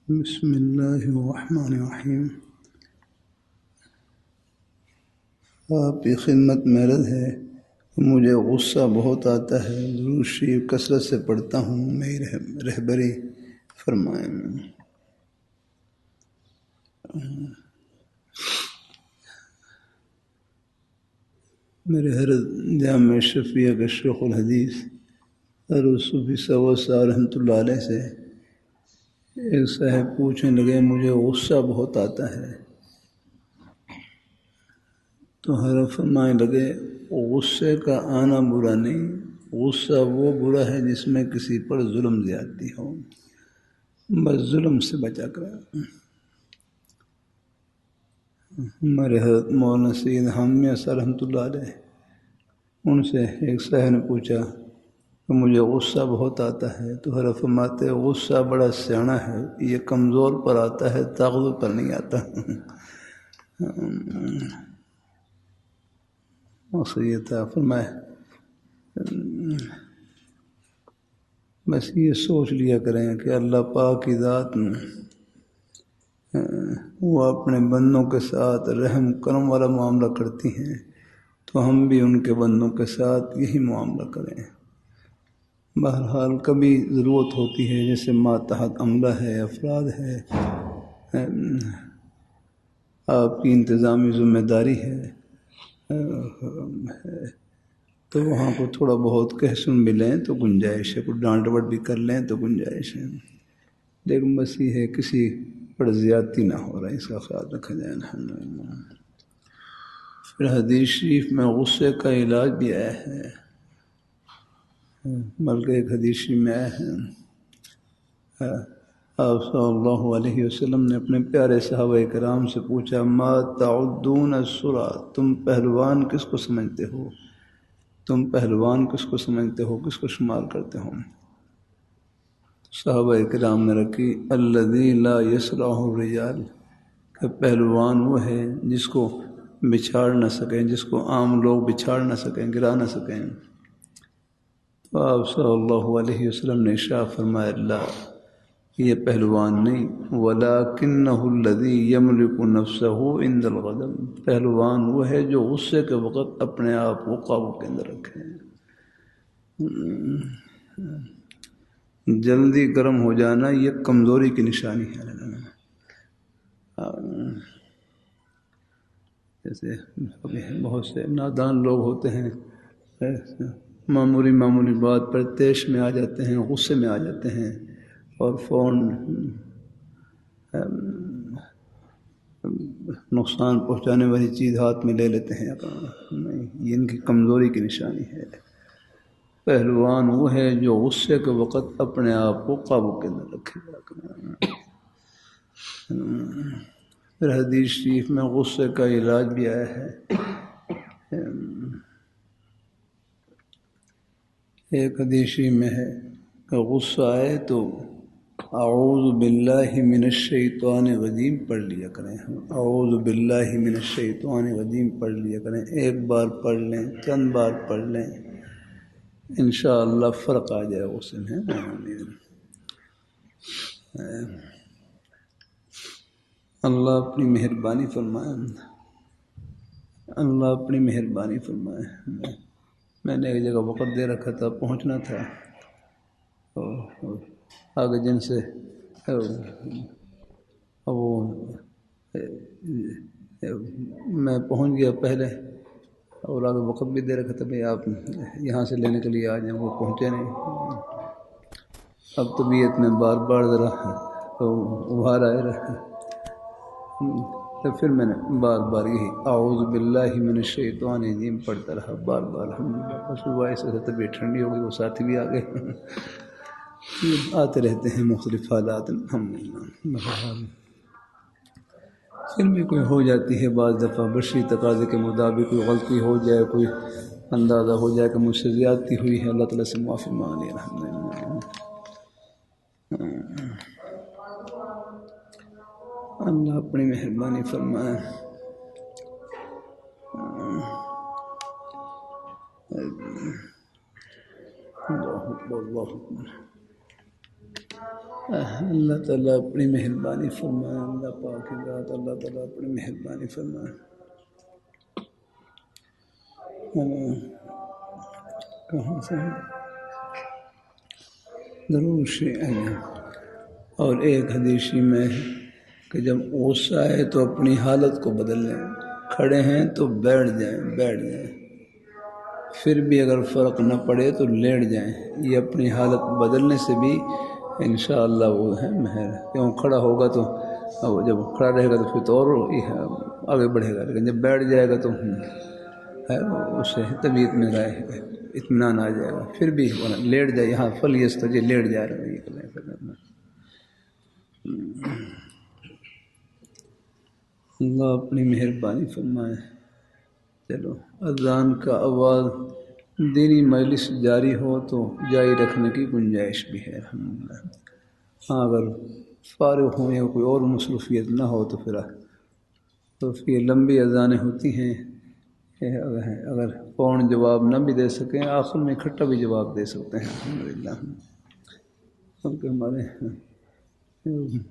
بسم اللہ الرحمن الرحیم۔ آپ کی خدمت میں عرض ہے کہ مجھے غصہ بہت آتا ہے، درود شریف کثرت سے پڑھتا ہوں، میری رہبری فرمائیں۔ میرے حضرت جامع شفیع کے شیخ الحدیث حضرت صوفی سور صاحب رحمۃ اللہ علیہ سے ایک صاحب پوچھنے لگے مجھے غصہ بہت آتا ہے، تو حضرت فرمائے لگے غصے کا آنا برا نہیں، غصہ وہ برا ہے جس میں کسی پر ظلم زیادتی ہو، بس ظلم سے بچا کر۔ ہمارے حضرت مولانا سید حامیہ صاحب رحمۃ اللہ علیہ، ان سے ایک صاحب نے پوچھا کہ مجھے غصہ بہت آتا ہے، تو حضرت فرماتے غصہ بڑا سیاںا ہے، یہ کمزور پر آتا ہے، طاقتور پر نہیں آتا۔ یہ تھا فرمائے بس یہ سوچ لیا کریں کہ اللہ پاک کی ذات وہ اپنے بندوں کے ساتھ رحم کرم والا معاملہ کرتی ہیں، تو ہم بھی ان کے بندوں کے ساتھ یہی معاملہ کریں۔ بہرحال کبھی ضرورت ہوتی ہے، جیسے ماتحت عملہ ہے، افراد ہے، آپ کی انتظامی ذمہ داری ہے، تو وہاں کو تھوڑا بہت کہہ سن بھی لیں تو گنجائش ہے، کوئی ڈانٹ ڈپٹ بھی کر لیں تو گنجائش ہے، لیکن بس یہ ہے کسی پر زیادتی نہ ہو رہا ہے، اس کا خیال رکھا جائے۔ الحمدللہ۔ پھر حدیث شریف میں غصے کا علاج بھی آیا ہے، بلکہ ایک حدیث شریف میں آیا ہے، آپ صلی اللہ علیہ وسلم نے اپنے پیارے صحابہ کرام سے پوچھا ما تعدون السرا، تم پہلوان کس کو سمجھتے ہو، تم پہلوان کس کو سمجھتے ہو، کس کو شمار کرتے ہو؟ صحابہ کرام نے رکھی الذی لا یسرعہ الرجال، کہ پہلوان وہ ہے جس کو بچھاڑ نہ سکیں، جس کو عام لوگ بچھاڑ نہ سکیں، گرا نہ سکیں۔ تو آپ صلی اللہ علیہ وسلم نے ارشاد فرمایا اللہ یہ پہلوان نہیں، ولکنہ الذی یملک نفسہ عند الغضب، پہلوان وہ ہے جو غصے کے وقت اپنے آپ کو قابو کے اندر رکھے۔ جلدی گرم ہو جانا یہ کمزوری کی نشانی ہے۔ جیسے بہت سے نادان لوگ ہوتے ہیں، معمولی بات پر تیش میں آ جاتے ہیں، غصے میں آ جاتے ہیں، اور فون نقصان پہنچانے والی چیز ہاتھ میں لے لیتے ہیں۔ نہیں، یہ ان کی کمزوری کی نشانی ہے۔ پہلوان وہ ہے جو غصے کے وقت اپنے آپ کو قابو کے اندر رکھے گا۔ پھر حدیث شریف میں غصے کا علاج بھی آیا ہے، ایک حدیث شریف میں ہے کہ غصہ آئے تو اعوذ باللہ من الشیطان الرجیم پڑھ لیا کریں، اعوذ باللہ من الشیطان الرجیم پڑھ لیا کریں، ایک بار پڑھ لیں، چند بار پڑھ لیں، انشاءاللہ فرق آ جائے غصے میں۔ اللہ اپنی مہربانی فرمائے، اللہ اپنی مہربانی فرمائے۔ میں نے ایک جگہ وقت دے رکھا تھا، پہنچنا تھا، آگے جن سے وہ میں پہنچ گیا پہلے، اور آگے وقت بھی دے رکھا تھا بھئی آپ یہاں سے لینے کے لیے آ جائیں، وہ پہنچے نہیں۔ اب طبیعت میں بار بار ذرا ابھار آئے رہا، تو پھر میں نے بار بار یہی اعوذ باللہ من الشیطان الرجیم پڑھتا رہا بار بار۔ الحمدللہ صبح سے طبیعت ٹھنڈی ہو گئی، وہ ساتھی بھی آ گئے، آتے رہتے ہیں مختلف حالات۔ الحمدللہ پھر بھی کوئی ہو جاتی ہے بعض دفعہ بشری تقاضے کے مطابق، کوئی غلطی ہو جائے، کوئی اندازہ ہو جائے کہ مجھ سے زیادتی ہوئی ہے، اللہ تعالیٰ سے معافی مانگ لی۔ الحمدللہ اللہ اپنی مہربانی فرمائے۔ اللہ اکبر، اللہ اکبر۔ اللہ تعالیٰ اپنی مہربانی فرمائے، اللہ پاک کی ذات اللہ تعالیٰ اپنی مہربانی فرمائے۔ کہاں سے ضرور اور ایک حدیثی میں کہ جب غصہ آئے تو اپنی حالت کو بدل لیں، کھڑے ہیں تو بیٹھ جائیں، پھر بھی اگر فرق نہ پڑے تو لیٹ جائیں۔ یہ اپنی حالت بدلنے سے بھی انشاءاللہ وہ ہے مہر، کیوں کھڑا ہوگا تو جب کھڑا رہے گا تو پھر تو اور آگے بڑھے گا، لیکن جب بیٹھ جائے گا تو اسے طبیعت میں رہے گا، اطمینان آ جائے گا، پھر بھی لیٹ جائے، یہاں فلیستجب لیٹ جا رہا ہے۔ اللہ اپنی مہربانی فرمائے۔ چلو اذان کا آواز دینی مجلس جاری ہو تو جاری رکھنے کی گنجائش بھی ہے الحمدللہ۔ ہاں اگر فارغ ہوں یا کوئی اور مصروفیت نہ ہو تو پھر لمبی اذانیں ہوتی ہیں، اگر فون جواب نہ بھی دے سکیں آخر میں اکٹھا بھی جواب دے سکتے ہیں الحمدللہ۔ کیونکہ ہمارے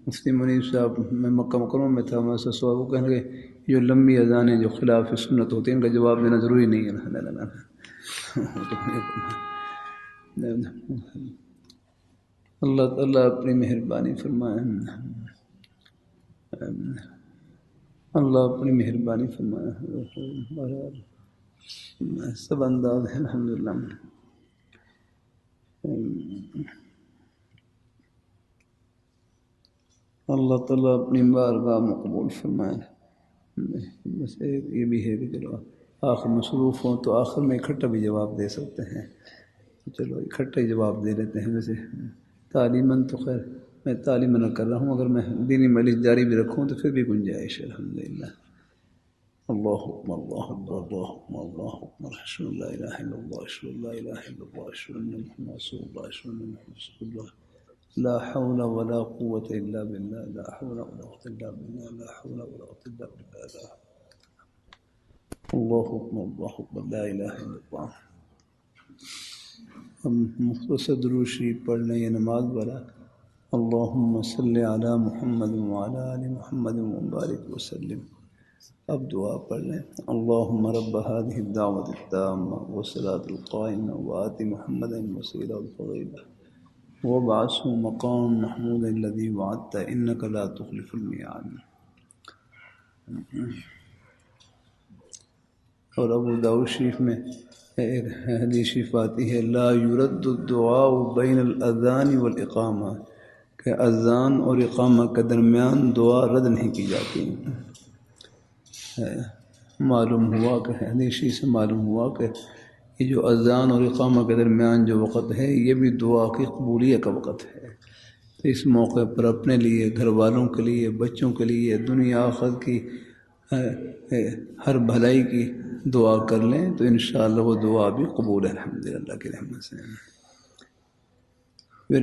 مفتی منیر صاحب میں مکہ مکرمہ میں تھا، میں سے سوال وہ کہنے لگے جو لمبی اذانیں جو خلاف سنت ہوتی ہیں ان کا جواب دینا ضروری نہیں ہے۔ اللہ تعالیٰ اپنی مہربانی فرمائے، اللہ اپنی مہربانی فرمائے، سب انداز ہے الحمدللہ۔ اللہ تعالیٰ اپنی بارگاہ مقبول فرمائے۔ بس یہ بھی ہے کہ چلو آخر مصروف ہوں تو آخر میں اکٹھا بھی جواب دے سکتے ہیں، چلو اکٹھا ہی جواب دے لیتے ہیں۔ ویسے تعلیماً تو خیر میں تعلیم نہ کر رہا ہوں، اگر میں دینی مجلس جاری بھی رکھوں تو پھر بھی گنجائش ہے الحمدللہ۔ اللہ اکبر اللہ اکبر اللہ اکبر اللہ اکبر، اشہد ان لا الہ الا اللہ اشہد ان لا الہ الا اللہ اشہد ان محمد رسول اللہ اشہد ان محمد رسول اللہ، لا حول ولا قوة الا باللہ، لا حول ولا قوة الا باللہ، لا حول ولا قوة الا باللہ، اللہ اکبر اللہ اکبر، لا الہ الا اللہ۔ ہم مختصر درود شریف پڑھ لیں یہ نماز والا، اللہم صلی علی محمد وعلی آل محمد وبارک وسلم۔ اب دعا پڑھ لیں، اللہم رب هذه الدعوة التامة والصلاة القائمة وآت محمدا الوسیلۃ والفضیلۃ وابعثه مقام محمود الذی وعدت انک لا تخلف الميعاد۔ اور ابو داؤد شریف میں ایک حدیث شریف آتی ہے، لا یرد الدعاء بین الاذان والاقامہ، کہ اذان اور اقامہ کے درمیان دعا رد نہیں کی جاتی۔ معلوم ہوا کہ حدیث شریف سے معلوم ہوا کہ یہ جو اذان اور اقامہ کے درمیان جو وقت ہے یہ بھی دعا کی قبولیت کا وقت ہے۔ تو اس موقع پر اپنے لیے، گھر والوں کے لیے، بچوں کے لیے، دنیا آخرت کی ہر بھلائی کی دعا کر لیں تو انشاءاللہ وہ دعا بھی قبول ہے الحمدللہ اللہ کی رحمت سے۔ پھر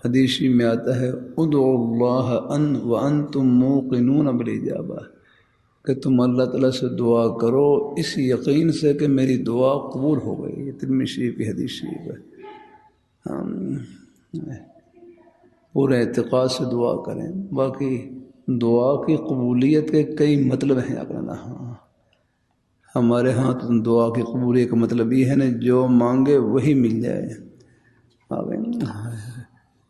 حدیث میں آتا ہے ادعوا اللہ ان وانتم موقنون بالاجابہ، کہ تم اللہ تعالیٰ سے دعا کرو اس یقین سے کہ میری دعا قبول ہو گئی۔ یہ ترمذی شریف کی حدیث شریف ہے۔ پورے اعتقاد سے دعا کریں۔ باقی دعا کی قبولیت کے کئی مطلب ہیں، اگر ہمارے ہاں تو دعا کی قبولیت کا مطلب یہ ہے نا جو مانگے وہی مل جائے۔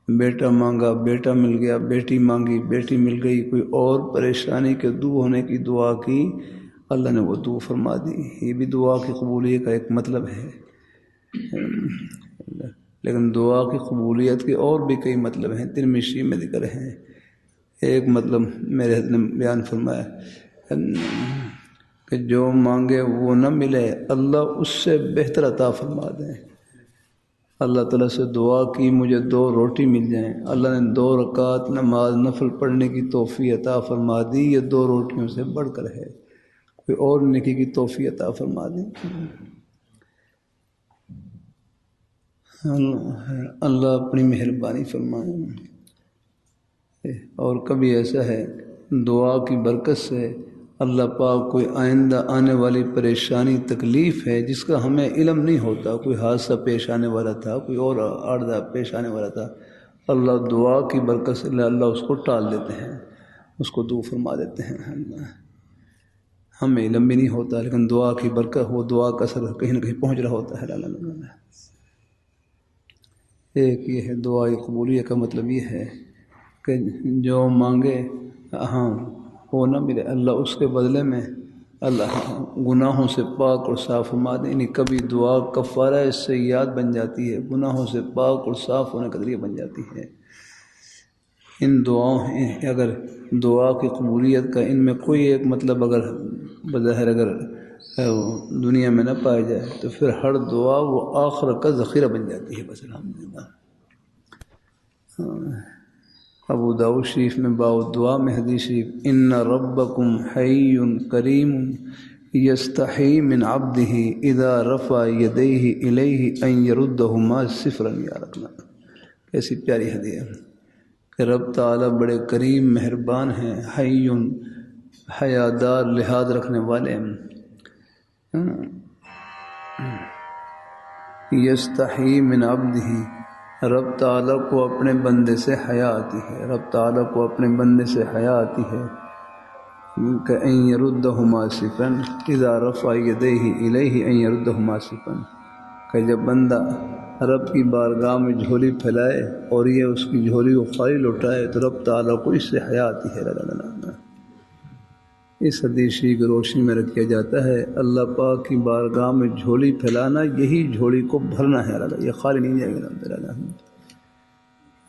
بیٹا مانگا بیٹا مل گیا، بیٹی مانگی بیٹی مل گئی، کوئی اور پریشانی کے دور ہونے کی دعا کی اللہ نے وہ دعا فرما دی، یہ بھی دعا کی قبولیت کا ایک مطلب ہے۔ لیکن دعا کی قبولیت کے اور بھی کئی مطلب ہیں، ترمذی میں ذکر ہیں۔ ایک مطلب میرے حضرت نے بیان فرمایا کہ جو مانگے وہ نہ ملے اللہ اس سے بہتر عطا فرما دیں۔ اللہ تعالیٰ سے دعا کی مجھے 2 روٹی مل جائیں، اللہ نے 2 رکعت نماز نفل پڑھنے کی توفیق عطا فرما دی، یہ 2 روٹیوں سے بڑھ کر ہے، کوئی اور نیکی کی توفیق عطا فرما دی۔ اللہ اپنی مہربانی فرمائے۔ اور کبھی ایسا ہے دعا کی برکت سے اللہ پاک کوئی آئندہ آنے والی پریشانی تکلیف ہے جس کا ہمیں علم نہیں ہوتا، کوئی حادثہ پیش آنے والا تھا، کوئی اور عارضہ پیش آنے والا تھا، اللہ دعا کی برکت سے اللہ اس کو ٹال دیتے ہیں، اس کو دور فرما دیتے ہیں۔ ہمیں علم بھی نہیں ہوتا، لیکن دعا کی برکت، وہ دعا کا اثر کہیں نہ کہیں پہنچ رہا ہوتا ہے۔ ایک یہ ہے دعا قبولیت کا مطلب یہ ہے کہ جو مانگے ہاں وہ نہ ملے، اللہ اس کے بدلے میں اللہ گناہوں سے پاک اور صاف فرما دے۔ یعنی کبھی دعا کفارہ سیئات بن جاتی ہے، گناہوں سے پاک اور صاف ہونے کا ذریعہ بن جاتی ہے۔ ان دعاؤں اگر دعا کی قبولیت کا ان میں کوئی ایک مطلب اگر بظاہر اگر دنیا میں نہ پایا جائے تو پھر ہر دعا وہ آخرت کا ذخیرہ بن جاتی ہے۔ بس الحمدللہ۔ ابو داؤد شریف میں باب دعا میں حدیث شریف، ان ربکم حی کریم یستحی من عبدہ اذا رفع یدیہ الیہ ان یردہما صفرا یا رکھنا۔ کیسی پیاری حدیث ہے کہ رب تعالیٰ بڑے کریم مہربان ہیں، حی حیادار لحاظ رکھنے والے ہیں۔ یستحی من عبدہ، رب تعالیٰ کو اپنے بندے سے حیا آتی ہے، رب تعالیٰ کو اپنے بندے سے حیا آتی ہے کہ ان یردہما صفرا اذا رفع یدیہ الیہ ان یردہما صفرا، کہ جب بندہ رب کی بارگاہ میں جھولی پھیلائے اور یہ اس کی جھولی کو خالی لوٹائے تو رب تعالیٰ کو اس سے حیا آتی ہے۔ اس حدیث شریف کی روشنی میں رکھا جاتا ہے اللہ پاک کی بارگاہ میں جھولی پھیلانا، یہی جھولی کو بھرنا ہے، یہ خالی نہیں جائے گا۔ الحمدللہ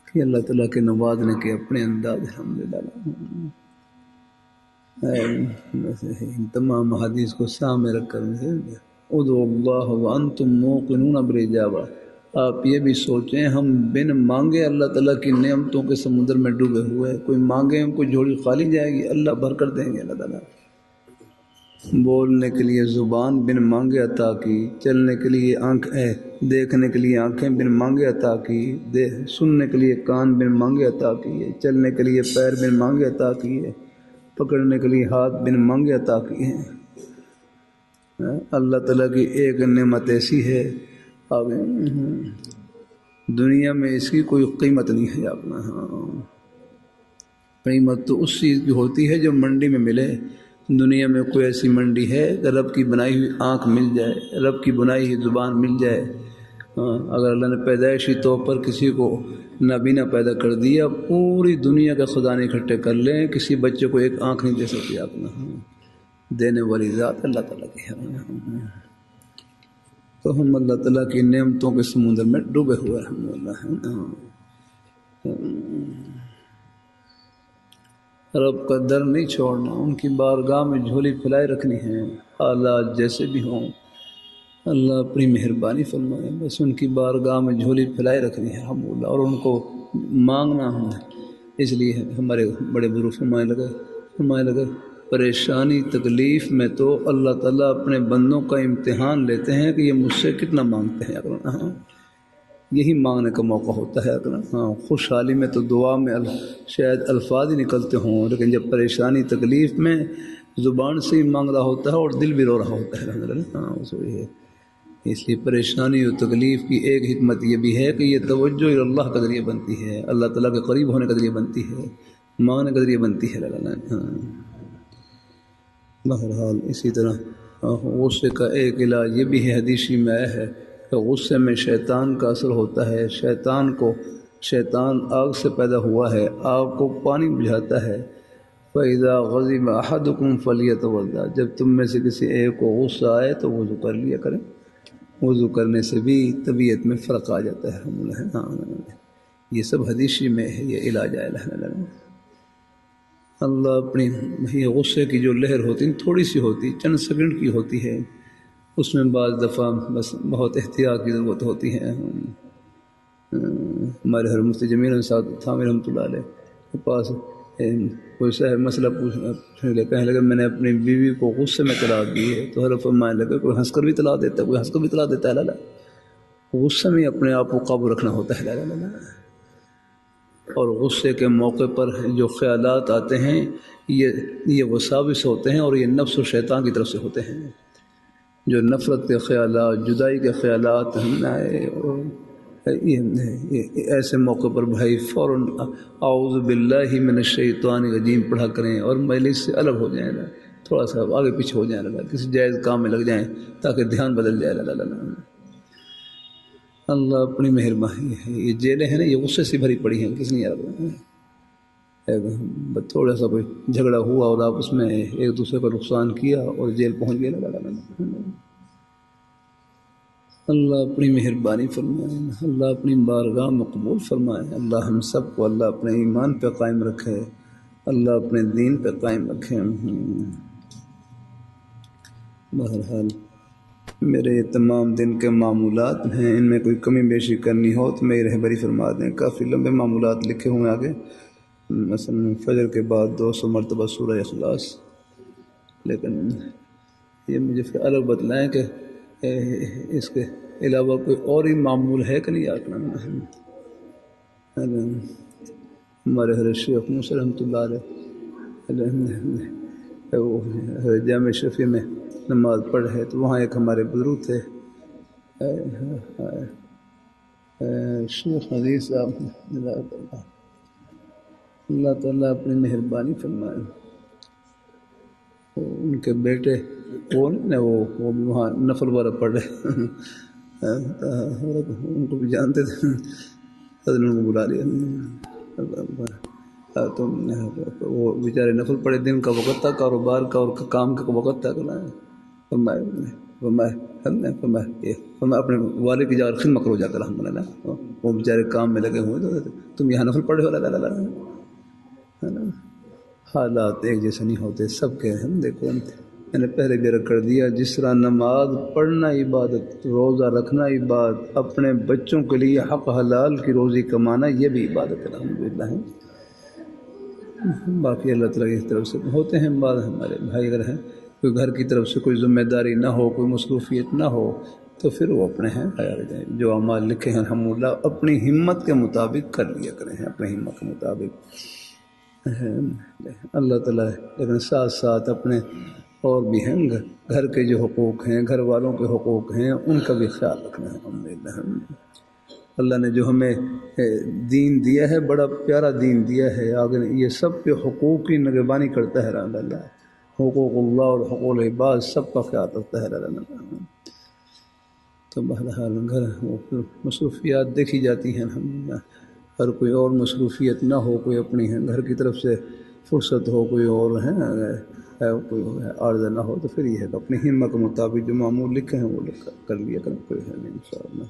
کہ اللہ تعالیٰ کے نوازنے کے اپنے انداز۔ الحمدللہ تمام حدیث کو سامنے رکھ کر ادعوا اللہ وانتم موقنون بالاجابہ، آپ یہ بھی سوچیں ہم بن مانگے اللہ تعالیٰ کی نعمتوں کے سمندر میں ڈوبے ہوئے، کوئی مانگے ہم کوئی جھولی خالی جائے گی، اللہ بھر کر دیں گے۔ اللہ تعالیٰ بولنے کے لیے زبان بن مانگے عطا کی، چلنے کے لیے آنکھ دیکھنے کے لیے آنکھیں بن مانگے عطا کی، سننے کے لیے کان بن مانگے عطا کیے، چلنے کے لیے پیر بن مانگے عطا کیے، پکڑنے کے لیے ہاتھ بن مانگے عطا کیے۔ اللہ تعالیٰ کی ایک نعمت ایسی ہے دنیا میں اس کی کوئی قیمت نہیں ہے اپنا۔ قیمت تو اس چیز کی ہوتی ہے جو منڈی میں ملے۔ دنیا میں کوئی ایسی منڈی ہے کہ رب کی بنائی ہوئی آنکھ مل جائے، رب کی بنائی ہوئی زبان مل جائے؟ اگر اللہ نے پیدائشی طور پر کسی کو نابینا پیدا کر دیا، پوری دنیا کے خزانے اکٹھے کر لیں، کسی بچے کو ایک آنکھ نہیں دے سکتی اپنا۔ دینے والی ذات اللہ تعالیٰ کی ہے، تو ہم اللہ تعالیٰ کی نعمتوں کے سمندر میں ڈوبے ہوئے الحمدللہ۔ رب کا در نہیں چھوڑنا، ان کی بارگاہ میں جھولی پھیلائے رکھنی ہے، حالات جیسے بھی ہوں اللہ اپنی مہربانی فرمائے، بس ان کی بارگاہ میں جھولی پھیلائے رکھنی ہے الحمدللہ، اور ان کو مانگنا ہے۔ اس لیے ہمارے بڑے بزرگ فرمائے لگے پریشانی تکلیف میں تو اللہ تعالیٰ اپنے بندوں کا امتحان لیتے ہیں کہ یہ مجھ سے کتنا مانگتے ہیں۔ یہی مانگنے کا موقع ہوتا ہے۔ خوشحالی میں تو دعا میں شاید الفاظ ہی نکلتے ہوں، لیکن جب پریشانی تکلیف میں زبان سے ہی مانگ رہا ہوتا ہے اور دل بھی رو رہا ہوتا ہے۔ اس لیے پریشانی اور تکلیف کی ایک حکمت یہ بھی ہے کہ یہ توجہ اللہ کا ذریعہ بنتی ہے، اللہ تعالیٰ کے قریب ہونے کا ذریعہ بنتی ہے، مانگنے کا ذریعہ بنتی ہے۔ بہرحال اسی طرح غصے کا ایک علاج یہ بھی ہے، حدیث میں آیا ہے کہ غصے میں شیطان کا اثر ہوتا ہے۔ شیطان آگ سے پیدا ہوا ہے، آگ کو پانی بجھاتا ہے۔ فَإِذَا غَضِبَ أَحَدُكُمْ فَلْيَتَوَضَّأْ، جب تم میں سے کسی ایک کو غصہ آئے تو وضو کر لیا کریں۔ وضو کرنے سے بھی طبیعت میں فرق آ جاتا ہے۔ یہ سب حدیث میں ہے، یہ علاج ہے۔ اللہ اپنی غصے کی جو لہر ہوتی تھوڑی سی ہوتی، چند سیکنڈ کی ہوتی ہے، اس میں بعض دفعہ بس بہت احتیاط کی ضرورت ہوتی ہے۔ ہمارے ہر مفتی جمیل صاحب تھامر رحمۃ اللہ علیہ کے پاس کوئی صاحب مسئلہ پوچھنے لگے، کہنے لگے میں نے اپنی بیوی کو غصے میں طلاق دی ہے، تو حضرت فرمانے لگے کوئی ہنس کر بھی طلاق دیتا ہے، کوئی ہنس کر بھی طلاق دیتا ہے۔ لا غصے میں اپنے آپ کو قابو رکھنا ہوتا ہے۔ اور غصے کے موقع پر جو خیالات آتے ہیں یہ وساوس ہوتے ہیں، اور یہ نفس و شیطان کی طرف سے ہوتے ہیں۔ جو نفرت کے خیالات، جدائی کے خیالات ایسے موقع پر بھائی فوراً اعوذ باللہ من الشیطان الرجیم پڑھا کریں اور مجلس سے الگ ہو جائیں، تھوڑا سا آگے پیچھے ہو جائیں، کسی جائز کام میں لگ جائیں تاکہ دھیان بدل جائے۔ اللہ اپنی مہربانی ہے۔ یہ جیلیں ہیں نا، یہ غصے سے بھری پڑی ہیں، کس نے تھوڑا سا کوئی جھگڑا ہوا اور آپس میں ایک دوسرے کو نقصان کیا اور جیل پہنچ گیا۔ اللہ اپنی مہربانی فرمائے، اللہ اپنی بارگاہ مقبول فرمائے، اللہ ہم سب کو اللہ اپنے ایمان پہ قائم رکھے، اللہ اپنے دین پہ قائم رکھے۔ بہرحال میرے یہ تمام دن کے معمولات ہیں، ان میں کوئی کمی بیشی کرنی ہو تو میری رہبری فرما دیں۔ کافی لمبے معمولات لکھے ہوئے آگے، مثلا فجر کے بعد 200 مرتبہ سورہ اخلاص، لیکن یہ مجھے پھر الگ بتلائیں کہ اس کے علاوہ کوئی اور ہی معمول ہے کہ نہیں آکنا۔ ہمارے حضرت شیخ موسی رحمۃ اللہ علیہ وہ جامع شفیع میں نماز پڑھ رہے تو وہاں ایک ہمارے بزرگ تھے شیخ عزیز صاحب، اللہ تعالیٰ اپنی مہربانی فرمائے۔ ان کے بیٹے وہ بھی وہاں نفل وغیرہ پڑھ رہے، ان کو بھی جانتے تھے، ان کو بلا لیا تو وہ بیچارے نفل پڑھے، دن کا وقت تھا، کاروبار کا اور کام کا وقت تھا، میں اپنے والد کی جا کر خدمت کرو جا کر، وہ بیچارے کام میں لگے ہوئے، تم یہاں نفل پڑھے ہو۔ حالات ایک جیسے نہیں ہوتے سب کے ہیں۔ دیکھو میں نے پہلے بھی کر دیا، جس طرح نماز پڑھنا عبادت، روزہ رکھنا عبادت، اپنے بچوں کے لیے حق حلال کی روزی کمانا یہ بھی عبادت ہے، الحمدللہ ہے۔ باقی اللہ تعالیٰ کی طرف سے ہوتے ہیں بعض ہمارے بھائی اگر ہیں، کوئی گھر کی طرف سے کوئی ذمہ داری نہ ہو، کوئی مصروفیت نہ ہو تو پھر وہ اپنے ہیں جو اعمال لکھے ہیں الحمدللہ اپنی ہمت کے مطابق کر لیا کریں، اپنی ہمت کے مطابق اللہ تعالیٰ۔ لیکن ساتھ ساتھ اپنے اور بھی ہیں، گھر کے جو حقوق ہیں، گھر والوں کے حقوق ہیں، ان کا بھی خیال رکھنا ہے الحمدللہ۔ اللہ نے جو ہمیں دین دیا ہے، بڑا پیارا دین دیا ہے، آگے یہ سب کے حقوق کی نگربانی کرتا ہے اللہ، حقوق اللہ اور حقوق العباد سب کا خیال رکھتا ہے اللہ۔ تو بہرحال گھر مصروفیات دیکھی جاتی ہیں الحمدللہ، اور کوئی اور مصروفیت نہ ہو، کوئی اپنی گھر کی طرف سے فرصت ہو، کوئی اور ہے کوئی عارضہ نہ ہو، تو پھر یہ ہے کہ اپنی ہمت کے مطابق جو معمول لکھے ہیں وہ کر لیا کریں، کوئی ہے نہیں انشاءاللہ۔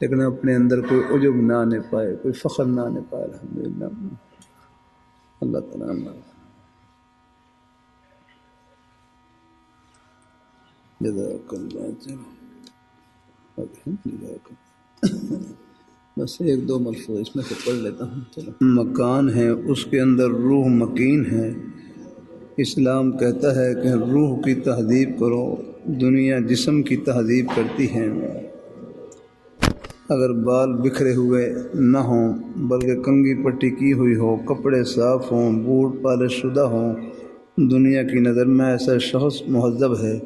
لیکن اپنے اندر کوئی عجب نہ آنے پائے، کوئی فخر نہ آنے پائے الحمدللہ۔ اللہ تعالیٰ جزاک اللہ۔ بس ایک دو ملفوظ اس میں سے پڑھ لیتا ہوں۔ چلو، مکان ہے اس کے اندر روح مکین ہے، اسلام کہتا ہے کہ روح کی تہذیب کرو، دنیا جسم کی تہذیب کرتی ہے۔ اگر بال بکھرے ہوئے نہ ہوں بلکہ کنگھی پٹی کی ہوئی ہو، کپڑے صاف ہوں، بوٹ پالش شدہ ہوں، دنیا کی نظر میں ایسا شخص مہذب ہے،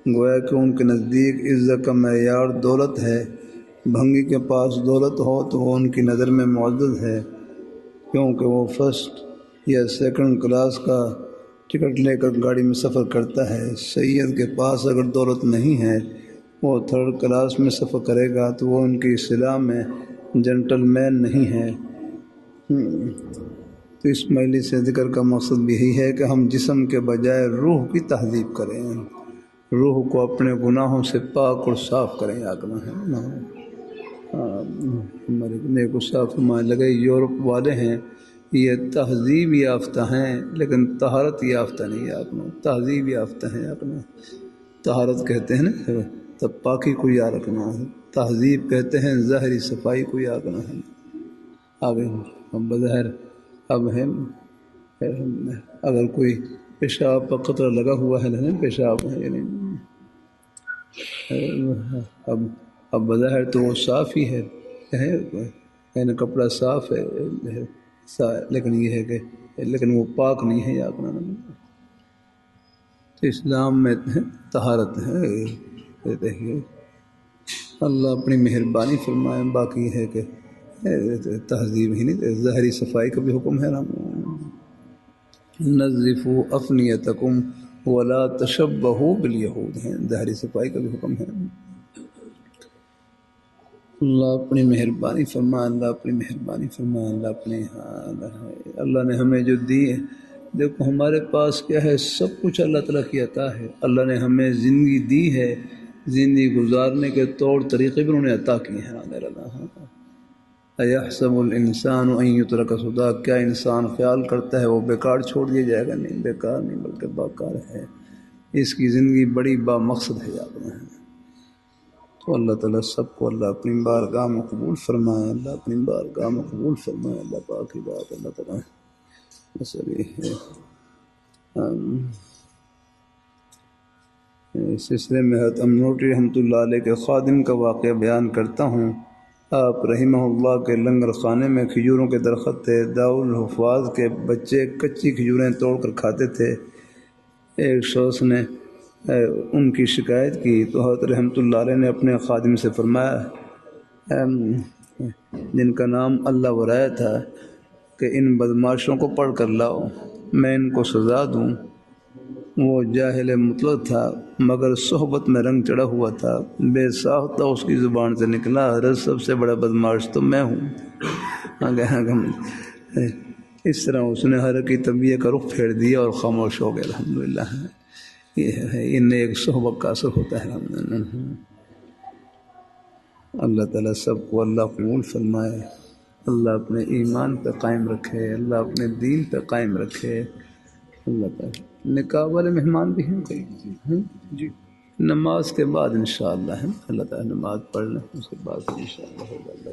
گویا کہ ان کے نزدیک عزت کا معیار دولت ہے۔ بھنگی کے پاس دولت ہو تو وہ ان کی نظر میں معزز ہے، کیونکہ وہ فرسٹ یا سیکنڈ کلاس کا ٹکٹ لے کر گاڑی میں سفر کرتا ہے۔ سید کے پاس اگر دولت نہیں ہے، وہ تھرڈ کلاس میں سفر کرے گا تو وہ ان کی اصطلاح میں جنٹل مین نہیں ہے۔ تو اس مجلس سے ذکر کا مقصد بھی یہی ہے کہ ہم جسم کے بجائے روح کی تہذیب کریں، روح کو اپنے گناہوں سے پاک اور صاف کریں۔ ہمارے نیک صاف فرمانے لگے یورپ والے ہیں، یہ تہذیب یافتہ ہیں لیکن طہارت یافتہ نہیں، اپنا تہذیب یافتہ ہیں، اپنا طہارت کہتے ہیں نا تب پاکی کو یاد رکھنا ہے، تہذیب کہتے ہیں ظاہری صفائی کو یاد رکھنا ہے۔ آگے ہم بظاہر اب ہے اگر کوئی پیشاب پر قطرہ لگا ہوا ہے نا، پیشاب ہے یعنی اب بظاہر تو وہ صاف ہی ہے، یعنی کپڑا صاف ہے لیکن یہ ہے کہ لیکن وہ پاک نہیں ہے، یاد رکھنا۔ تو اسلام میں طہارت ہے، دیکھیے اللہ اپنی مہربانی فرمائے. باقی ہے کہ تہذیب ہی نہیں، ظاہری صفائی کا بھی حکم ہے نا. نظفوا افنیتکم ولا تشبہوا بالیہود ہیں، ظاہری صفائی کا بھی حکم ہے. اللہ اپنی مہربانی فرمائے، اللہ اپنی مہربانی فرمائے، اللہ اپنے اللہ نے ہمیں جو دی ہے، دیکھو ہمارے پاس کیا ہے، سب کچھ اللہ تعالیٰ کی عطا ہے. اللہ نے ہمیں زندگی دی ہے، زندگی گزارنے کے طور طریقے بھی انہوں نے عطا کیے ہیں. ایحسب الانسان ان یترک سدی، کیا انسان خیال کرتا ہے وہ بیکار چھوڑ دیا جائے گا؟ نہیں، بیکار نہیں بلکہ باکار ہے. اس کی زندگی بڑی بامقصد ہے یاد میں. تو اللہ تعالیٰ سب کو اللہ اپنی بارگاہ میں قبول فرمائے، اللہ اپنی بارگاہ میں قبول فرمائے. اللہ پاک کی بات اللہ تعالیٰ بس ابھی ہے. اس سلسلے میں حضرت امنوٹی رحمۃ اللہ علیہ کے خادم کا واقعہ بیان کرتا ہوں. آپ رحمہ اللہ کے لنگر خانے میں کھجوروں کے درخت تھے. دارالحفاظ کے بچے کچی کھجوریں توڑ کر کھاتے تھے. ایک شخص نے ان کی شکایت کی تو حضرت رحمۃ اللہ علیہ نے اپنے خادم سے فرمایا، جن کا نام اللہ ورایا تھا، کہ ان بدماشوں کو پڑھ کر لاؤ، میں ان کو سزا دوں. وہ جاہل مطلق تھا مگر صحبت میں رنگ چڑھا ہوا تھا. بے ساختہ اس کی زبان سے نکلا، حضرت سب سے بڑا بدماش تو میں ہوں. اس طرح اس نے حضرت کی طبیعت کا رخ پھیر دیا اور خاموش ہو گیا. الحمدللہ یہ ہے، ان ایک صحبت کا اثر ہوتا ہے. اللہ تعالیٰ سب کو اللہ قبول فرمائے، اللہ اپنے ایمان پہ قائم رکھے، اللہ اپنے دین پہ قائم رکھے. اللہ تعالیٰ نکاح والے مہمان بھی ہیں جی، نماز کے بعد انشاءاللہ ہے، اللہ تعالیٰ نماز پڑھ لیں، اس کے بعد انشاءاللہ ہوگا. اللہ